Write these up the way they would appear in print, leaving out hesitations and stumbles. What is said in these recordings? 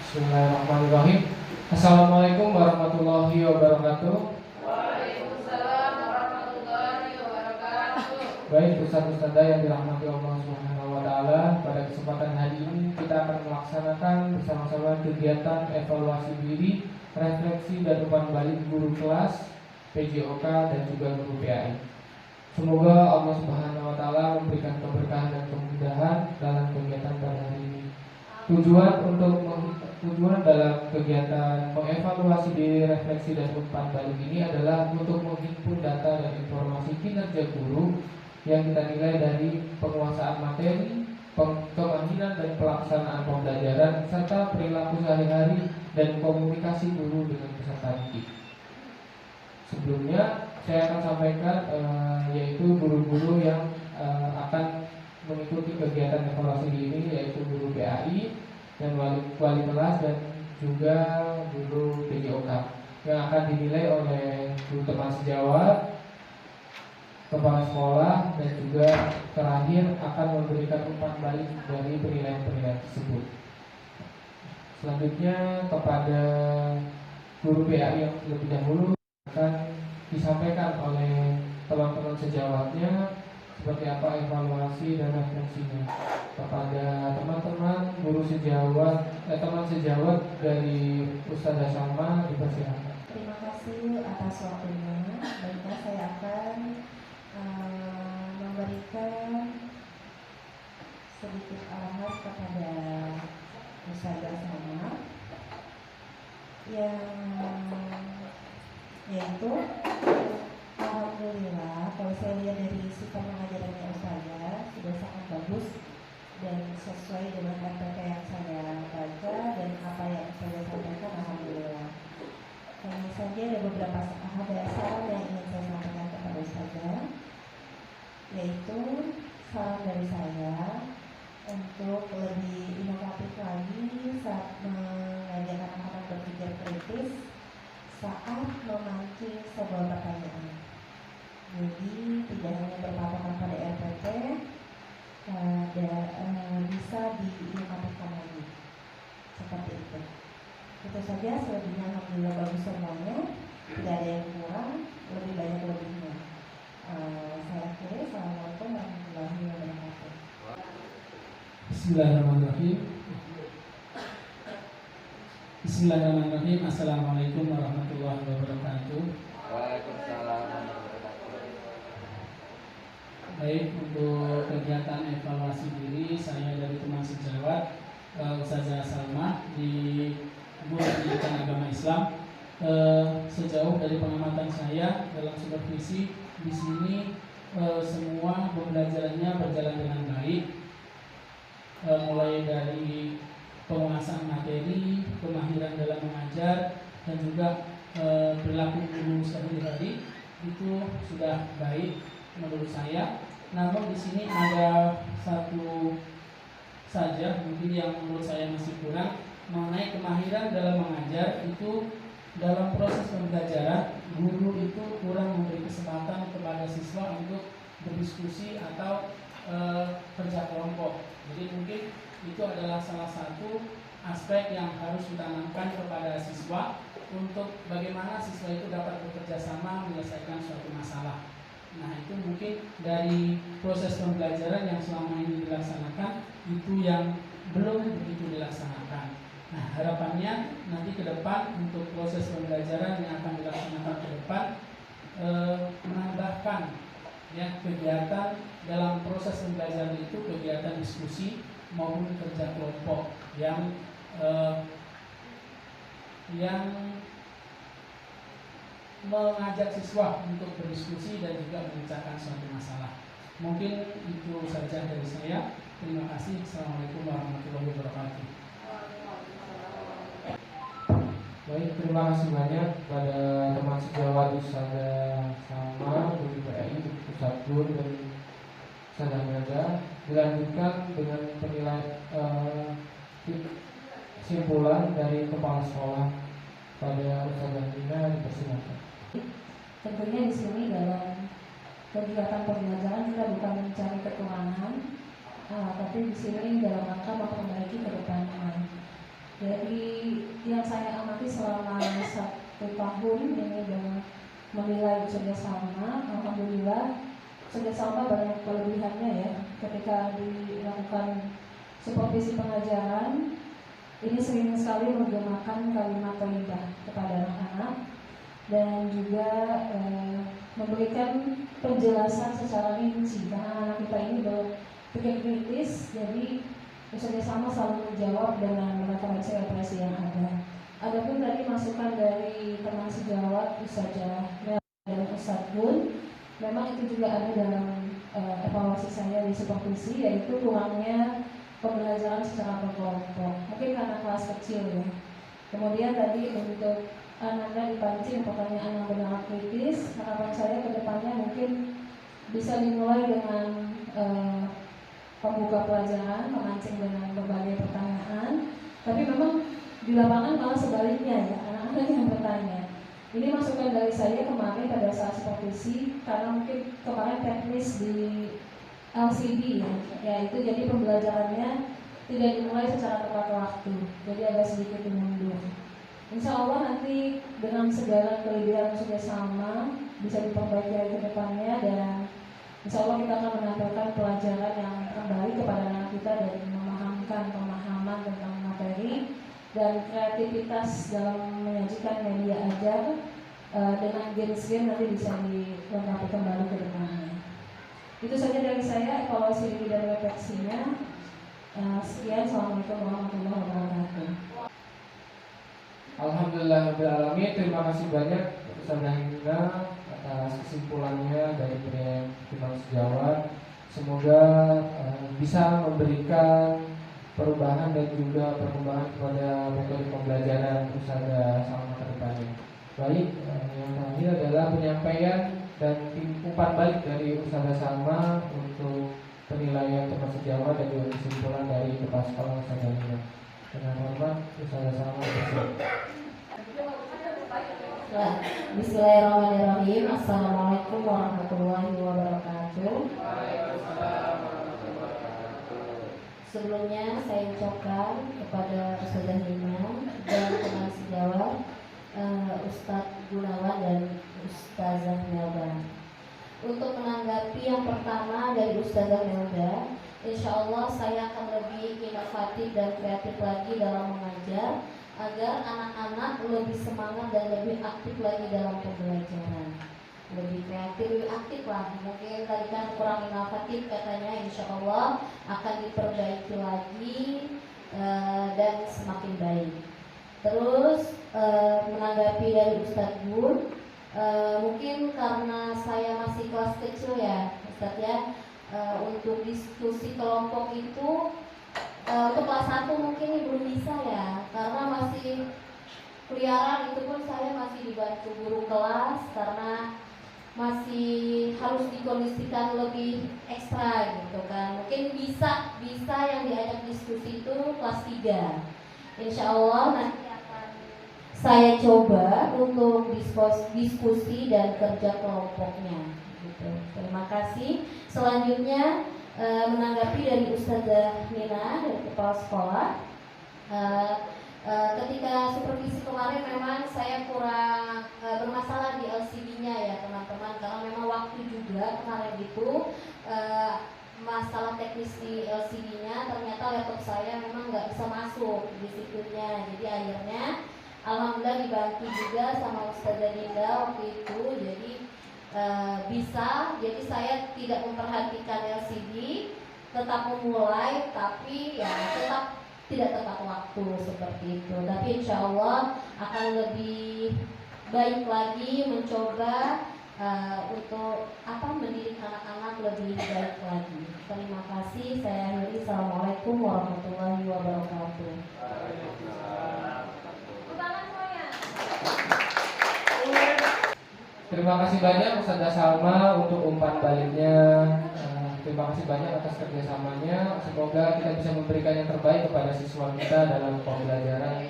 Bismillahirrahmanirrahim. Assalamualaikum warahmatullahi wabarakatuh. Waalaikumsalam warahmatullahi wabarakatuh. Baik Ustaz-Ustazah yang dirahmati Allah Subhanahu wa taala, pada kesempatan hari ini kita akan melaksanakan bersama-sama kegiatan evaluasi diri, refleksi dan umpan balik guru kelas, PJOK dan juga guru PAI. Semoga Allah Subhanahu wa taala memberikan keberkahan dan kemudahan dalam kegiatan pada hari ini. Tujuan dalam kegiatan mengevaluasi diri, refleksi dan umpan balik ini adalah untuk menghimpun data dan informasi kinerja guru yang kita nilai dari penguasaan materi, kemahiran dan pelaksanaan pembelajaran, serta perilaku sehari-hari dan komunikasi guru dengan peserta didik. Sebelumnya saya akan sampaikan yaitu guru-guru yang akan mengikuti kegiatan evaluasi ini, yaitu guru PAI dan wali kelas dan juga guru PJOK yang akan dinilai oleh guru teman sejawat, kepala sekolah, dan juga terakhir akan memberikan umpan balik dari penilaian-penilaian tersebut. Selanjutnya kepada guru PAI yang lebih dahulu akan disampaikan oleh teman-teman sejawatnya seperti apa evaluasi dan refleksinya. Kepada teman-teman guru sejawat, teman sejawat dari Ustazah Salma dipersilakan. Terima kasih atas waktunya. Baiklah, saya akan memberikan sedikit arahan kepada Ustazah Salma yaitu alhamdulillah kalau saya lihat dari sifat pengajarannya Ustazah sudah sangat bagus dan sesuai dengan RPT yang saya baca dan apa yang saya sampaikan, alhamdulillah. Hanya saja ada beberapa saran yang ingin saya sampaikan kepada Ustazah, yaitu saran dari saya untuk lebih inovatif lagi saat mengajarkan anak-anak berpikir kritis saat memancing sebuah pertanyaan. Jadi tidak hanya berpatokan pada RPT, bisa diinovatifkan lagi seperti itu. Itu saja, selebihnya alhamdulillah bagus semuanya, tidak ada yang kurang, lebih banyak lebihnya. Saya akhiri. Assalamualaikum warahmatullahi wabarakatuh. Bismillahirrahmanirrahim. Bismillahirrahmanirrahim. Assalamualaikum warahmatullahi wabarakatuh. Waalaikumsalam warahmatullahi wabarakatuh. Baik, untuk kegiatan evaluasi diri saya dari teman sejawat Ustazah Salma di Guru Pendidikan Agama Islam. Sejauh dari pengamatan saya dalam supervisi di sini semua pembelajarannya berjalan dengan baik, mulai dari penguasaan materi, kemahiran dalam mengajar, dan juga perilaku guru sehari-hari itu sudah baik menurut saya. Namun di sini ada satu saja mungkin yang menurut saya masih kurang, mengenai kemahiran dalam mengajar. Itu dalam proses pembelajaran guru itu kurang memberi kesempatan kepada siswa untuk berdiskusi atau kerja kelompok. Jadi mungkin itu adalah salah satu aspek yang harus ditanamkan kepada siswa untuk bagaimana siswa itu dapat bekerja sama menyelesaikan suatu masalah. Nah, itu mungkin dari proses pembelajaran yang selama ini dilaksanakan itu yang belum begitu dilaksanakan. Nah, harapannya nanti ke depan untuk proses pembelajaran yang akan dilaksanakan ke depan menambahkan ya kegiatan dalam proses pembelajaran itu, kegiatan diskusi maupun kerja kelompok yang mengajak siswa untuk berdiskusi dan juga memecahkan suatu masalah. Mungkin itu saja dari saya. Terima kasih. Assalamualaikum warahmatullahi wabarakatuh. Baik, terima kasih banyak kepada teman sejawat Ustazah Salma, guru PAI, Ustaz Gur dan Ustazah Melda. Dilanjutkan dengan penilaian kesimpulan dari kepala sekolah pada Ustazah Nina, dipersilakan. Tentunya di sini dalam kegiatan pembelajaran kita bukan mencari kekurangan, tapi di sini dalam rangka memperbaiki ke depannya. Jadi yang saya amati selama 1 tahun ini dengan menilai kerjasama, alhamdulillah kerjasama banyak kelebihannya ya. Ketika dilakukan supervisi pengajaran, ini sering sekali menggunakan kalimat thayyibah kepada anak-anak dan juga memberikan penjelasan secara rinci karena anak kita ini berpikir kritis, jadi bekerjasama selalu menjawab dengan referensi-referensi yang ada. Adapun tadi masukan dari teman sejawat Ustazah dan Ustadz Bun, memang itu juga ada dalam evaluasi saya di supervisi, yaitu kurangnya pembelajaran secara berkelompok. Mungkin karena kelas kecil ya. Kemudian tadi untuk Ananda dipancing pertanyaan yang benar kritis, harapan saya ke depannya mungkin bisa dimulai dengan pembuka pelajaran, memancing dengan berbagai pertanyaan. Tapi memang di lapangan malah sebaliknya ya, anak-anak yang bertanya. Ini masukan dari saya kemarin pada saat supervisi, karena mungkin kemarin teknis di LCD ya itu jadi pembelajarannya tidak dimulai secara tepat waktu, jadi agak sedikit mundur. Insya Allah nanti dengan segala kelebihan kerjasama bisa diperbaiki ke depannya, dan insya Allah kita akan menampilkan pelajaran yang terbaik kepada anak kita dan memahamkan pemahaman tentang materi dan kreativitas dalam menyajikan media ajar dengan game-game nanti bisa dilengkapi kembali ke depannya. Itu saja dari saya, evaluasi diri dan refleksinya. Sekian, Assalamualaikum warahmatullahi wabarakatuh. Alhamdulillahirrahmanirrahim. Terima kasih banyak Ustazah Hinda atas kesimpulannya dari Timang Sejawat. Semoga bisa memberikan perubahan dan juga perkembangan kepada metode pembelajaran Ustazah Salma ke depannya. Baik, yang terakhir adalah penyampaian dan umpan balik dari Ustazah Salma untuk penilaian Timang Sejawat dan juga kesimpulan dari Kepala Sekolah Ustazah Hinda. Dengan hormat, Ustazah Salma. Bismillahirrahmanirrahim. Assalamualaikum warahmatullahi wabarakatuh. Sebelumnya saya ucapkan kepada Ustazah Nina dan teman sejawat Ustadz Gunawan dan Ustazah Melda. Untuk menanggapi yang pertama dari Ustazah Melda, insya Allah saya akan lebih inovatif dan kreatif lagi dalam mengajar agar anak-anak lebih semangat dan lebih aktif lagi dalam pembelajaran. Lebih kreatif, lebih aktif lah. Mungkin tadi kan kurang inovatif katanya, insya Allah akan diperbaiki lagi dan semakin baik. Terus menanggapi dari Ustadz Bun, mungkin karena saya masih kelas kecil ya Ustadz ya, untuk diskusi kelompok itu untuk kelas 1 mungkin belum bisa ya, karena masih keliaran, itu pun saya masih dibantu guru kelas karena masih harus dikondisikan lebih ekstra gitu kan. Mungkin bisa yang diajak diskusi itu kelas 3. Insya Allah nanti akan saya coba untuk diskusi dan kerja kelompoknya gitu. Terima kasih. Selanjutnya menanggapi dari Ustazah Nina dari Kepala Sekolah, ketika supervisi kemarin memang saya kurang bermasalah di LCD-nya ya teman-teman, karena memang waktu juga kemarin itu masalah teknis di LCD-nya, ternyata laptop saya memang nggak bisa masuk di situnya, jadi akhirnya alhamdulillah dibantu juga sama Ustazah Nina waktu itu, jadi bisa, jadi saya tidak memperhatikan LCD, tetap memulai, tapi ya tetap tidak tepat waktu seperti itu. Tapi insya Allah akan lebih baik lagi mencoba untuk mendidik anak-anak lebih baik lagi. Terima kasih. Saya akhiri. Assalamualaikum warahmatullahi wabarakatuh. Terima kasih banyak Ustazah Salma untuk umpan baliknya. Terima kasih banyak atas kerjasamanya. Semoga kita bisa memberikan yang terbaik kepada siswa kita dalam pembelajaran.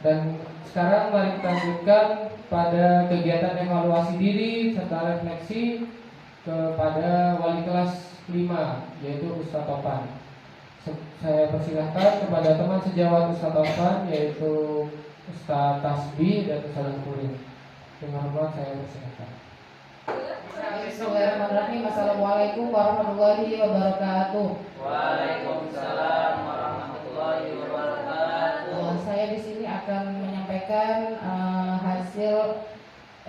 Dan sekarang mari kita lanjutkan pada kegiatan evaluasi diri serta refleksi kepada wali kelas 5, yaitu Ustaz Topan. Saya persilahkan kepada teman sejawat Ustadz Taufan, yaitu Ustadz Tasbih dan Ustadz Kurin. Dengan hormat saya persilahkan. Bismillahirrahmanirrahim. Assalamualaikum warahmatullahi wabarakatuh. Waalaikumsalam warahmatullahi wabarakatuh. Saya di sini akan menyampaikan hasil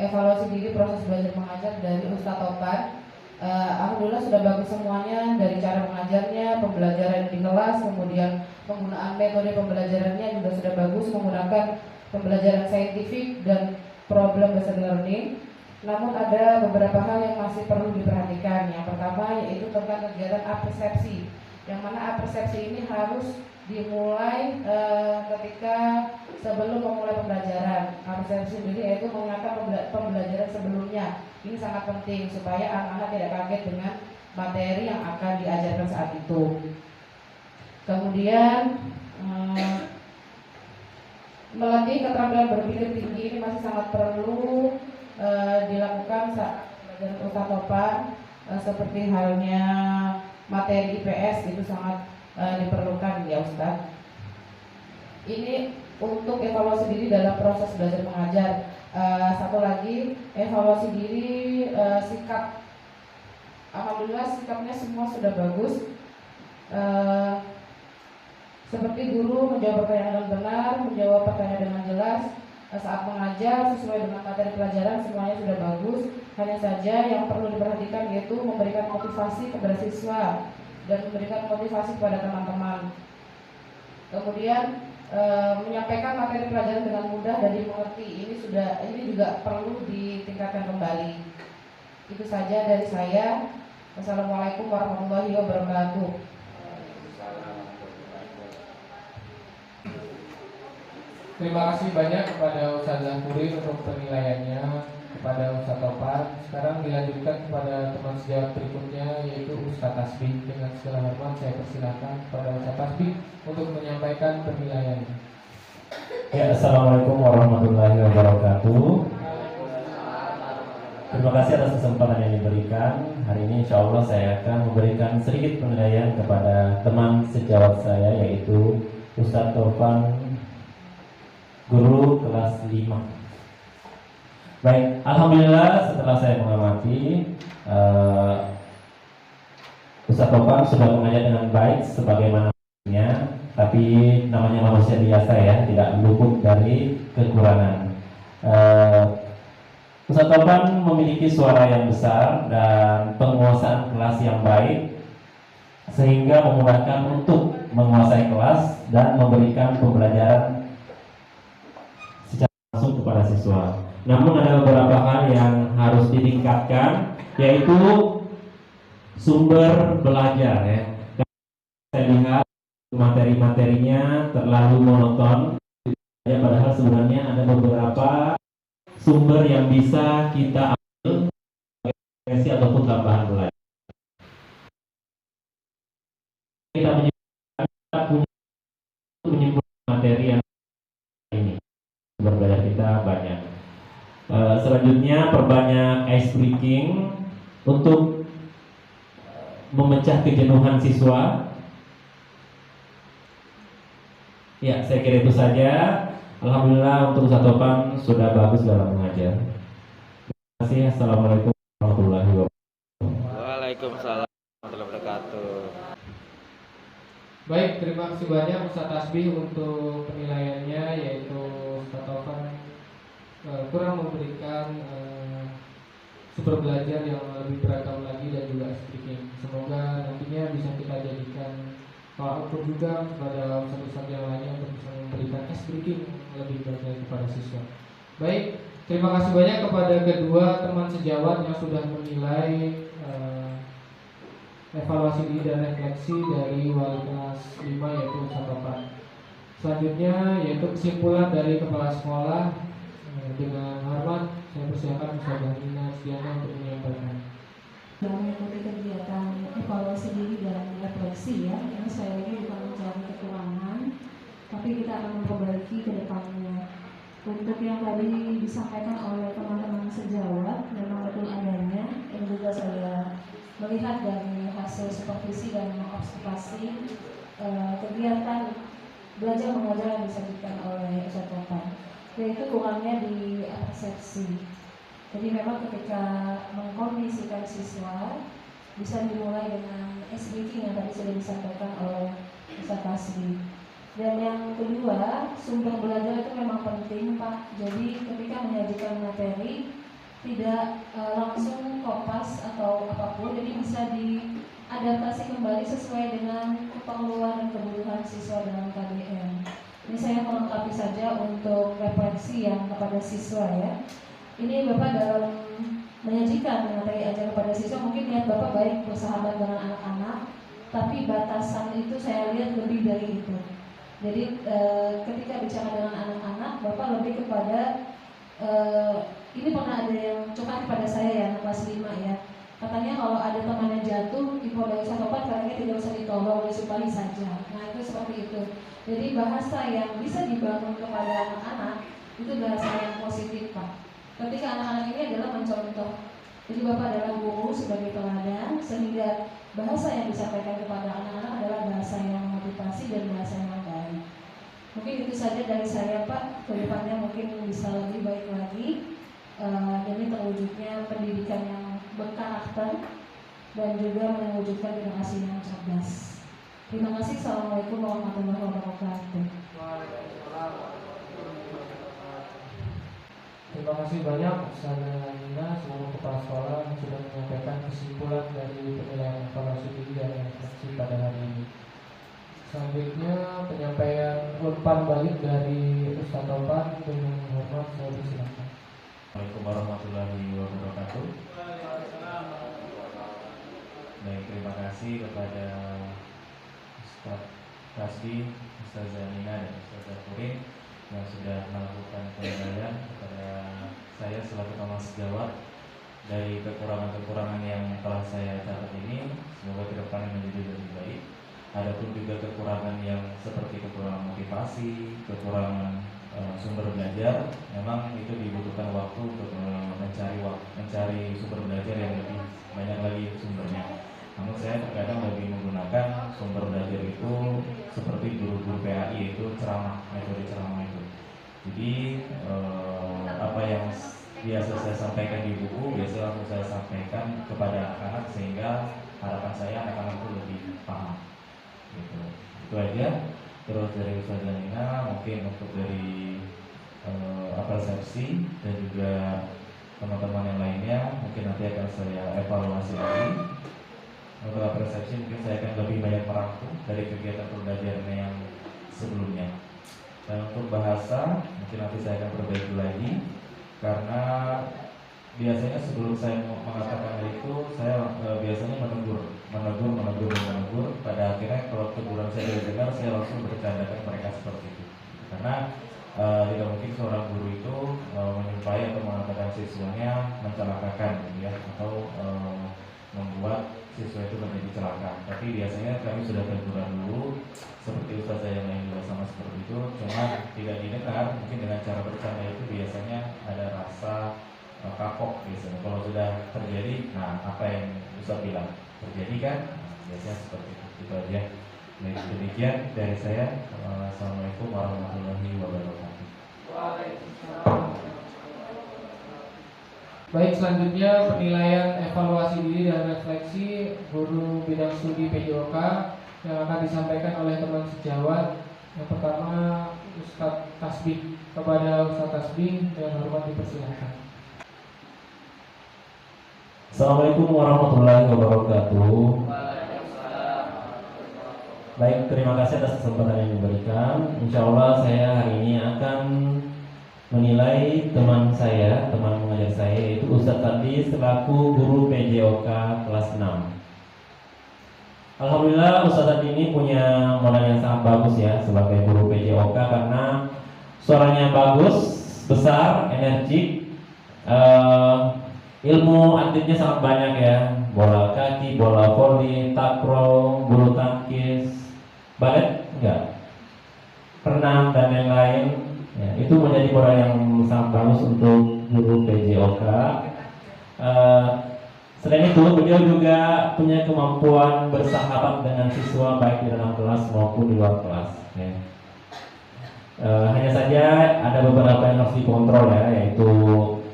evaluasi diri proses belajar mengajar dari Ustadz Taufan. Alhamdulillah sudah bagus semuanya, dari cara mengajarnya, pembelajaran di kelas, kemudian penggunaan metode pembelajarannya juga sudah bagus, menggunakan pembelajaran saintifik dan problem based learning. Namun ada beberapa hal yang masih perlu diperhatikan. Yang pertama yaitu tentang kegiatan apersepsi, yang mana apersepsi ini harus dimulai ketika sebelum memulai pembelajaran. Apersepsi sendiri yaitu mengingatkan pembelajaran sebelumnya. Ini sangat penting supaya anak-anak tidak kaget dengan materi yang akan diajarkan saat itu. Kemudian melatih keterampilan berpikir tinggi ini masih sangat perlu dilakukan saat belajar Ustadz Taufan, seperti halnya materi IPS itu sangat diperlukan ya Ustadz. Ini untuk evaluasi diri dalam proses belajar mengajar. Satu lagi, evaluasi diri sikap. Alhamdulillah sikapnya semua sudah bagus. Seperti guru menjawab pertanyaan dengan benar, menjawab pertanyaan dengan jelas. Saat mengajar sesuai dengan materi pelajaran semuanya sudah bagus. Hanya saja yang perlu diperhatikan yaitu memberikan motivasi kepada siswa dan memberikan motivasi kepada teman-teman. Kemudian menyampaikan materi pelajaran dengan mudah dan dimengerti. Ini juga perlu ditingkatkan kembali. Itu saja dari saya. Wassalamualaikum warahmatullahi wabarakatuh. Terima kasih banyak kepada Ustazah Kurin untuk penilaiannya, kepada Ustadz Taufan. Sekarang dilanjutkan kepada teman sejawat berikutnya, yaitu Ustadz Tasbih. Dengan segala hormat saya persilahkan kepada Ustadz Tasbih untuk menyampaikan penilaiannya. Ya, Assalamualaikum warahmatullahi wabarakatuh. Terima kasih atas kesempatan yang diberikan. Hari ini insya Allah saya akan memberikan sedikit penilaian kepada teman sejawat saya, yaitu Ustadz Taufan, guru kelas 5. Baik, alhamdulillah setelah saya mengamati Ustadz Taufan sudah mengajar dengan baik sebagaimana tapi namanya manusia biasa ya, tidak luput dari kekurangan. Ustadz Taufan memiliki suara yang besar dan penguasaan kelas yang baik, sehingga memudahkan untuk menguasai kelas dan memberikan pembelajaran langsung kepada siswa. Namun ada beberapa hal yang harus ditingkatkan, yaitu sumber belajar ya. Saya lihat materi-materinya terlalu monoton, ya, padahal sebenarnya ada beberapa sumber yang bisa kita ambil sesi ataupun tambahan belajar. Kita menyimpulkan materi yang ini. Belajar kita banyak. Selanjutnya perbanyak ice breaking untuk memecah kejenuhan siswa. Ya, saya kira itu saja. Alhamdulillah untuk Ustadz Taufan sudah bagus dalam mengajar. Terima kasih. Assalamualaikum warahmatullahi wabarakatuh. Waalaikumsalam warahmatullahi wabarakatuh. Baik, terima kasih banyak Ustadz Tasbih untuk penilaiannya, yaitu Ustadz Taufan kurang memberikan sumber belajar yang lebih beragam lagi dan juga speaking. Semoga nantinya bisa kita jadikan tolak ukur juga kepada ustadz-ustadz yang lainnya untuk bisa memberikan speaking lebih baik kepada siswa. Baik, terima kasih banyak kepada kedua teman sejawat yang sudah menilai evaluasi diri dan refleksi dari wali kelas 5, yaitu Ustadz Taufan. Selanjutnya yaitu kesimpulan dari kepala sekolah. Dengan hormat saya persilakan Ustazah Nina Sdiana untuk menyampaikan. Dalam mengikuti kegiatan evaluasi diri dan refleksi ya, ini saya ini bukan mencari kekurangan, tapi kita akan memperbaiki ke depannya. Untuk yang tadi disampaikan oleh teman-teman sejawat, memang betul adanya, yang juga saya melihat dari hasil supervisi dan observasi kegiatan belajar mengajar yang disajikan oleh Ustaz Topan, yaitu kurangnya di persepsi. Jadi memang ketika mengkondisikan siswa bisa dimulai dengan SBK yang tadi sudah disampaikan oleh Ustaz Tasbi. Dan yang kedua, sumber belajar itu memang penting, Pak. Jadi ketika menyajikan materi tidak langsung kopas atau apapun, jadi bisa diadaptasi kembali sesuai dengan keperluan dan kebutuhan siswa dalam KBM. Ini saya melengkapi saja untuk refleksi yang kepada siswa ya. Ini Bapak dalam menyajikan materi ajar kepada siswa, mungkin niat Bapak baik bersahabat dengan anak-anak, tapi batasan itu saya lihat lebih dari itu. Jadi ketika bicara dengan anak-anak, Bapak lebih kepada ini pernah ada yang curhat kepada saya ya, anak kelas 5 ya. Katanya kalau ada temannya jatuh, Ibu dari Ustaz Topan katanya tidak usah ditolong, disumpahi saja. Nah itu seperti itu. Jadi bahasa yang bisa dibangun kepada anak-anak itu bahasa yang positif, Pak. Ketika anak-anak ini adalah mencontoh. Jadi Bapak adalah guru sebagai teladan, sehingga bahasa yang disampaikan kepada anak-anak adalah bahasa yang motivasi dan bahasa yang baik. Mungkin itu saja dari saya, Pak. Kedepannya mungkin bisa lebih baik lagi. Demi terwujudnya pendidikan yang berkarakter dan juga mewujudkan generasi yang cerdas. Terima kasih. Assalamualaikum warahmatullahi wabarakatuh. Terima kasih banyak Ustazah Nina seluruh kepala sekolah yang sudah menyampaikan kesimpulan dari penilaian evaluasi diri dan refleksi pada hari ini. Selanjutnya penyampaian umpan balik dari Ustaz Topan dengan hormat saya persilakan. Assalamualaikum warahmatullahi wabarakatuh. Baik, terima kasih kepada Ustaz Tasbi, Ustazah Nina dan Ustazah Kurin yang sudah melakukan penilaian kepada saya selaku teman sejawat dari kekurangan-kekurangan yang telah saya catat ini. Semoga ke depannya menjadi lebih baik. Adapun juga kekurangan yang seperti kekurangan motivasi, kekurangan sumber belajar, memang itu dibutuhkan waktu untuk mencari sumber belajar yang lebih banyak lagi sumbernya. Namun saya terkadang lebih menggunakan sumber belajar itu seperti guru-guru PAI, yaitu metode ceramah itu. Jadi apa yang biasa saya sampaikan di buku biasa langsung saya sampaikan kepada anak-anak, sehingga harapan saya anak-anak itu lebih paham. Gitu. Itu aja. Terus dari Ustazah Nina mungkin untuk dari persepsi dan juga teman-teman yang lainnya mungkin nanti akan saya evaluasi lagi. Untuk persepsi mungkin saya akan lebih banyak merangkum dari kegiatan pembelajaran yang sebelumnya. Dan untuk bahasa mungkin nanti saya akan perbaiki lagi, karena biasanya sebelum saya mengatakan itu saya biasanya menegur. Pada akhirnya kalau teguran saya didengar, saya langsung bercandakan mereka seperti itu. Karena tidak mungkin seorang guru itu menyupai atau mengatakan siswanya mencelakakan, ya, atau membuat siswa itu menjadi celaka. Tapi biasanya kami sudah teguran dulu, seperti ustazah yang lain juga sama seperti itu. Cuma tidak didengar, mungkin dengan cara bercanda itu biasanya ada rasa kapok biasanya. Kalau sudah terjadi, nah apa yang Ustaz bilang terjadi kan, biasanya seperti itu. Itu aja. Baik, demikian dari saya. Assalamualaikum warahmatullahi wabarakatuh. Baik, selanjutnya penilaian evaluasi diri dan refleksi guru bidang studi PJOK yang akan disampaikan oleh teman sejawat. Yang pertama Ustaz Tasbih. Kepada Ustaz Tasbih dengan hormat dipersilakan. Assalamualaikum warahmatullahi wabarakatuh. Baik, terima kasih atas kesempatan yang diberikan. Insya Allah saya hari ini akan menilai teman mengajar saya, yaitu Ustadz Tadi selaku guru PJOK kelas 6. Alhamdulillah Ustadz Tadi ini punya modal yang sangat bagus ya sebagai guru PJOK, karena suaranya bagus, besar, energik, ilmu atletnya sangat banyak ya, bola kaki, bola voli, takraw, bulu tangkis, balet enggak, renang dan lain-lain. Ya, itu menjadi modal yang sangat bagus untuk guru PJOK. Selain itu, beliau juga punya kemampuan bersahabat dengan siswa baik di dalam kelas maupun di luar kelas. Ya. Hanya saja ada beberapa yang harus dikontrol ya, yaitu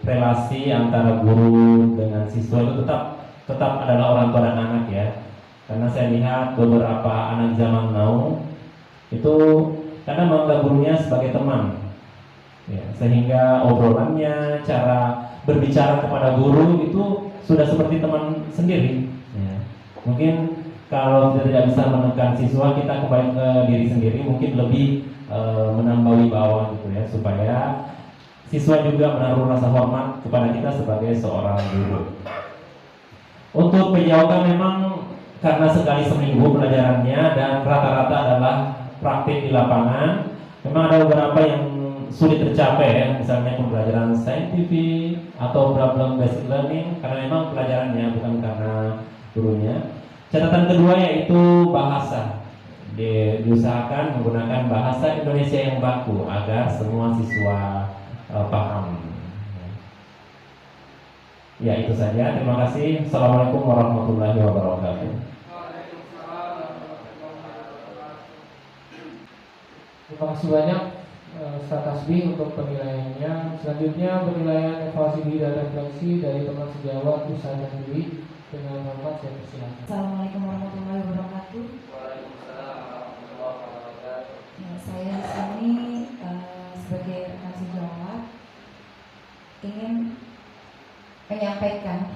relasi antara guru dengan siswa itu tetap adalah orang tua dan anak ya. Karena saya lihat beberapa anak zaman now itu kadang menganggap gurunya sebagai teman, ya, sehingga obrolannya, cara berbicara kepada guru itu sudah seperti teman sendiri. Ya. Mungkin kalau kita tidak bisa menekan siswa, kita kembali ke diri sendiri, mungkin lebih menambah wibawa gitu ya, supaya siswa juga menaruh rasa hormat kepada kita sebagai seorang guru. Untuk penjauhan memang karena sekali seminggu pelajarannya dan rata-rata adalah praktik di lapangan, memang ada beberapa yang sulit tercapai ya, misalnya pembelajaran saintifik atau problem basic learning karena memang pelajarannya bukan karena gurunya. Catatan kedua yaitu bahasa. Diusahakan menggunakan bahasa Indonesia yang baku agar semua siswa paham. Ya, itu saja. Terima kasih. Assalamualaikum warahmatullahi wabarakatuh. Terima kasih banyak Ustaz Tasbih untuk penilaiannya. Selanjutnya penilaian evaluasi diri dan refleksi dari teman sejawat Ustazah Dwi. Dengan hormat saya persilakan. Assalamualaikum warahmatullahi wabarakatuh. Ya, saya di sini sebagai rekan sejawat ingin menyampaikan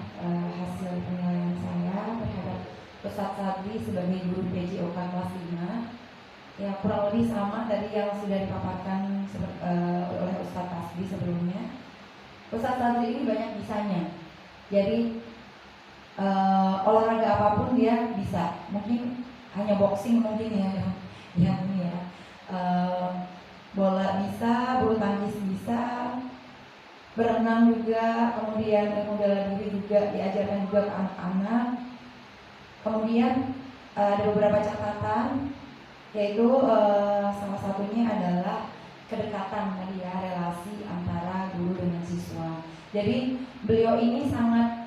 hasil penilaian saya terhadap Ustadz Sadli sebagai guru PJOK kelas 5. Ya, kurang lebih sama tadi yang sudah dipaparkan oleh Ustadz Tasbih sebelumnya. Ustadz Sadli ini banyak bisanya. Jadi olahraga apapun dia bisa. Mungkin hanya boxing mungkin ya ini ya. Bola bisa, bulu tangkis bisa, berenang juga, kemudian ilmu bela diri juga diajarkan juga ke anak-anak. Kemudian ada beberapa catatan, yaitu salah satunya adalah kedekatan tadi ya, relasi antara guru dengan siswa. Jadi beliau ini sangat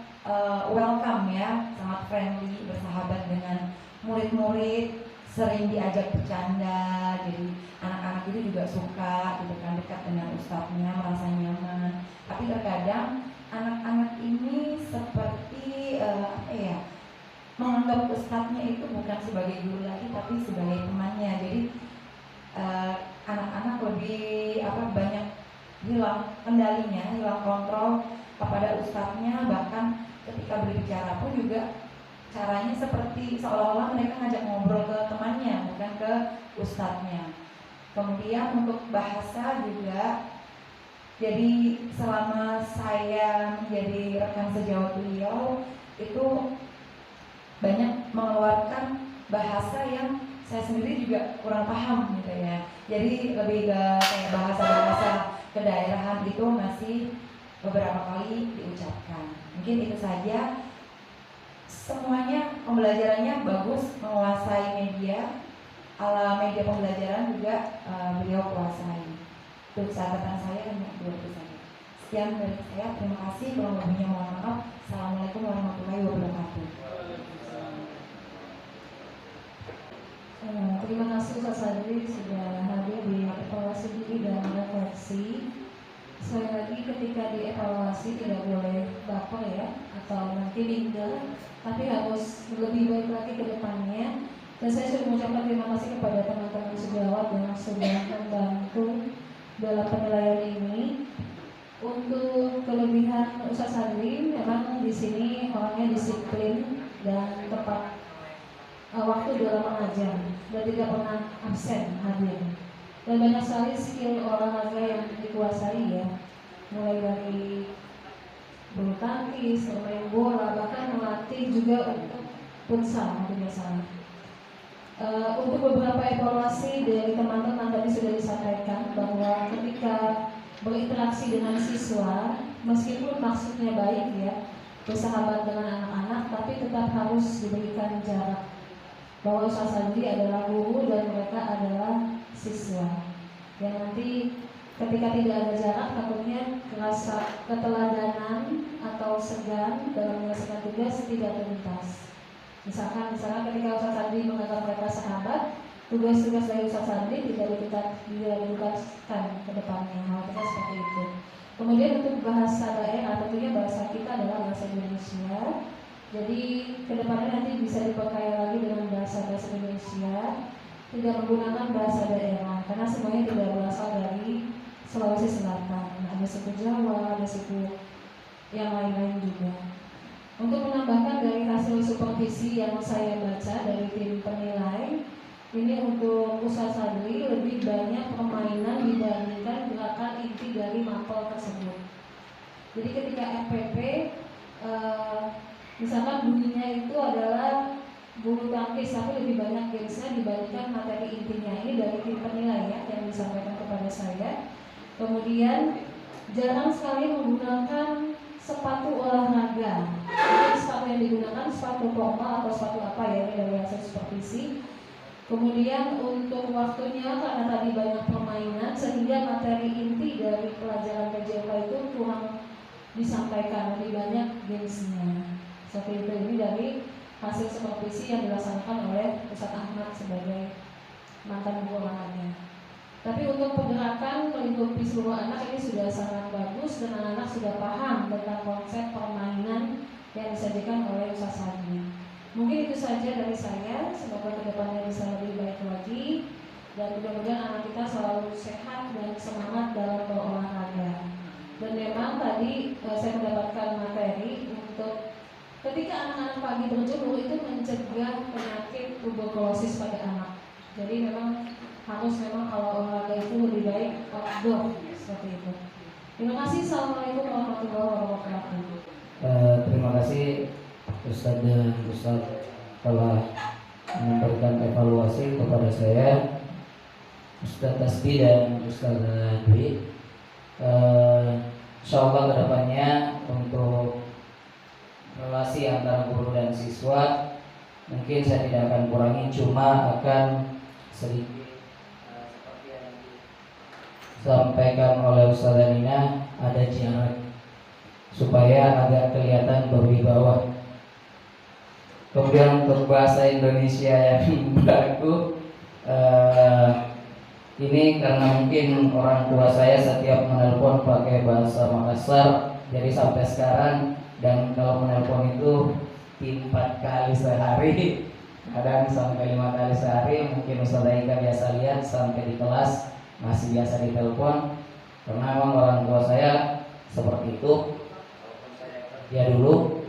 welcome ya, sangat friendly, bersahabat dengan murid-murid, sering diajak bercanda, jadi anak-anak itu juga suka gitu kan, dekat dengan ustadznya, merasa nyaman. Tapi terkadang anak-anak ini seperti menganggap ustadznya itu bukan sebagai guru lagi, tapi sebagai temannya. Jadi anak-anak lebih banyak hilang kendalinya, hilang kontrol kepada ustadznya, bahkan ketika berbicara pun juga caranya seperti seolah-olah mereka ngajak ngobrol ke temannya, bukan ke ustadznya. Kemudian untuk bahasa juga, jadi selama saya menjadi rekan sejawat beliau itu banyak mengeluarkan bahasa yang saya sendiri juga kurang paham gitu ya. Jadi lebih ke kayak bahasa-bahasa kedaerahan itu masih beberapa kali diucapkan. Mungkin itu saja. Semuanya pembelajarannya bagus, menguasai media, ala media pembelajaran juga beliau kuasai. Untuk catatan saya hanya 2 itu saja. Sekian dari saya, terima kasih. Kurang lebihnya mohon maaf. Assalamualaikum warahmatullahi wabarakatuh. Terima kasih Ustaz Sadri sudah hadir di evaluasi diri dan refleksi. Sekali lagi ketika dievaluasi tidak boleh baper ya, atau nanti minder, tapi harus lebih baik lagi ke depannya. Dan saya sudah mengucapkan terima kasih kepada teman-teman sejawat yang sudah membantu dalam penilaian ini. Untuk kelebihan Ustaz Sadri, memang di sini orangnya disiplin dan tepat waktu dalam mengajar dan tidak pernah absen hadir. Dan banyak sekali skill olahraga yang dikuasai ya, mulai dari bulu tangkis, bermain bola, bahkan melatih juga untuk futsal biasanya. Untuk beberapa evaluasi dari teman-teman tadi sudah disampaikan bahwa ketika berinteraksi dengan siswa, meskipun maksudnya baik ya, bersahabat dengan anak-anak, tapi tetap harus diberikan jarak. Bahwa Ustaz Sadri adalah guru dan mereka adalah siswa. Yang nanti ketika tidak ada jarak takutnya rasa keteladanan atau segan dalam menyelesaikan tugas tidak terlintas. Misalkan ketika Ustaz Sandi menganggap mereka sahabat, tugas-tugas dari Ustaz Sandi tidak dilakukan ke depannya. Hal kita seperti itu. Kemudian untuk bahasa daerah, tentunya bahasa kita adalah bahasa Indonesia. Jadi kedepannya nanti bisa diperkaya lagi dengan bahasa Indonesia, tidak menggunakan bahasa daerah, karena semuanya tidak berasal dari Sulawesi Selatan. Ada suku Jawa, ada suku yang lain-lain juga. Untuk menambahkan dari hasil supervisi yang saya baca dari tim penilai, ini untuk Ustaz Sadri lebih banyak permainan dibandingkan gerakan inti dari mapel tersebut. Jadi ketika FPP misalkan bunyinya itu adalah bulu tangkis, tapi lebih banyak gamesnya dibandingkan materi intinya. Ini dari tim penilai ya, yang disampaikan kepada saya. Kemudian jarang sekali menggunakan sepatu olahraga. Jadi sepatu yang digunakan sepatu formal atau sepatu apa ya, ini dari hasil supervisi. Kemudian untuk waktunya karena tadi banyak permainan sehingga materi inti dari pelajaran PJK itu kurang disampaikan, lebih banyak gamesnya. Seperti itu, ini dari hasil supervisi yang dilaksanakan oleh Ustaz Ahmad sebagai mantan guru olahraga. Tapi untuk pergerakan melingkupi seluruh anak ini sudah sangat bagus dan anak-anak sudah paham tentang konsep permainan yang disajikan oleh Ustaz Sandi. Mungkin itu saja dari saya. Semoga kedepannya bisa lebih baik lagi dan mudah-mudahan anak kita selalu sehat dan semangat dalam berolahraga. Dan memang tadi saya mendapatkan materi untuk ketika anak-anak pagi berjemur itu mencegah penyakit tuberkulosis pada anak. Jadi memang harus kalau olahraga itu lebih baik outdoor seperti itu. Terima kasih. Assalamualaikum warahmatullahi wabarakatuh. Terima kasih Ustaz dan Ustaz telah memberikan evaluasi kepada saya, Ustaz Tasbi dan Ustaz Dwi. Insyaallah kedepannya untuk relasi antara guru dan siswa mungkin saya tidak akan kurangi, cuma akan sedikit seperti yang disampaikan oleh Ustaz Nina, ada jarak supaya agak kelihatan berwibawa. Kemudian untuk bahasa Indonesia yang baku, ini karena mungkin orang tua saya setiap menelpon pakai bahasa Makassar, jadi sampai sekarang, dan kalau menelpon itu 4 kali sehari, kadang sampai 5 kali sehari. Mungkin Ustaz Aika biasa lihat sampai di kelas masih biasa ditelepon, karena memang orang tua saya seperti itu. Ya dulu,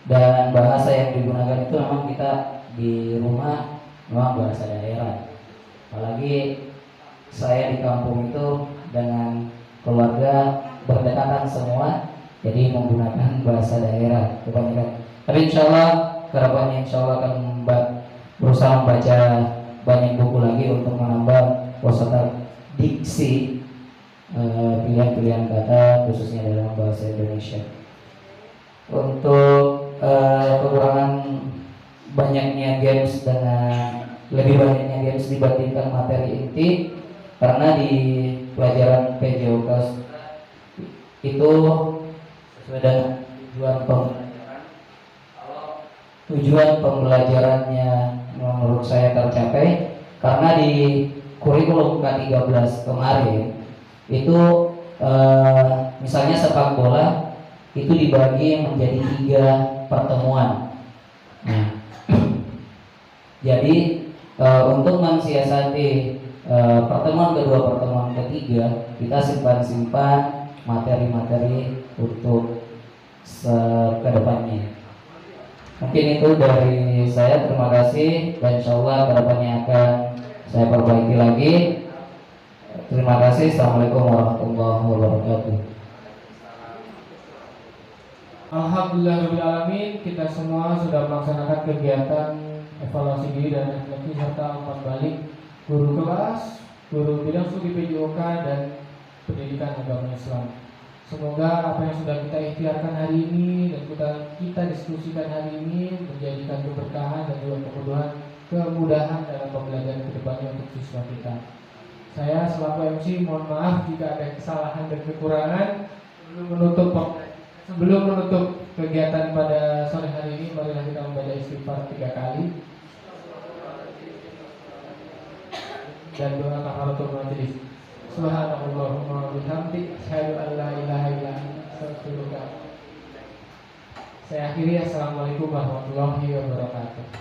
dan bahasa yang digunakan itu memang kita di rumah memang bahasa daerah. Apalagi saya di kampung itu dengan keluarga berdekatan semua, jadi menggunakan bahasa daerah kebanyakan. Tapi insyaallah kedepannya insyaallah akan berusaha membaca banyak buku lagi untuk menambah kosakata diksi, pilihan-pilihan kata khususnya dalam bahasa Indonesia. Untuk kekurangan banyaknya games dengan lebih banyaknya games dibandingkan materi inti, karena di pelajaran PJOK itu sesuai dengan tujuan pembelajarannya menurut saya tercapai, karena di kurikulum K13 kemarin itu misalnya sepak bola itu dibagi menjadi 3 pertemuan. Nah, jadi untuk mensiasati pertemuan kedua, pertemuan ketiga, kita simpan materi-materi untuk kedepannya. Mungkin itu dari saya. Terima kasih, dan insyaallah kedepannya akan saya perbaiki lagi. Terima kasih. Assalamualaikum warahmatullahi wabarakatuh. Alhamdulillahirrahmanirrahim, kita semua sudah melaksanakan kegiatan evaluasi diri dan refleksi serta umpan balik guru kelas, guru bidang studi PJOK dan pendidikan agama Islam. Semoga apa yang sudah kita ikhtiarkan hari ini dan kita diskusikan hari ini menjadikan keberkahan dan juga kemudahan dalam pembelajaran kedepannya untuk siswa kita. Saya selaku MC mohon maaf jika ada kesalahan dan kekurangan. Sebelum menutup kegiatan pada sore hari ini, marilah kita membaca istighfar 3 kali dan doa kafaratul majelis. Subhanallahumma wa bihamdik, asyhadu an la ilaha illa anta, astaghfiruka. Saya akhiri, assalamualaikum warahmatullahi wabarakatuh.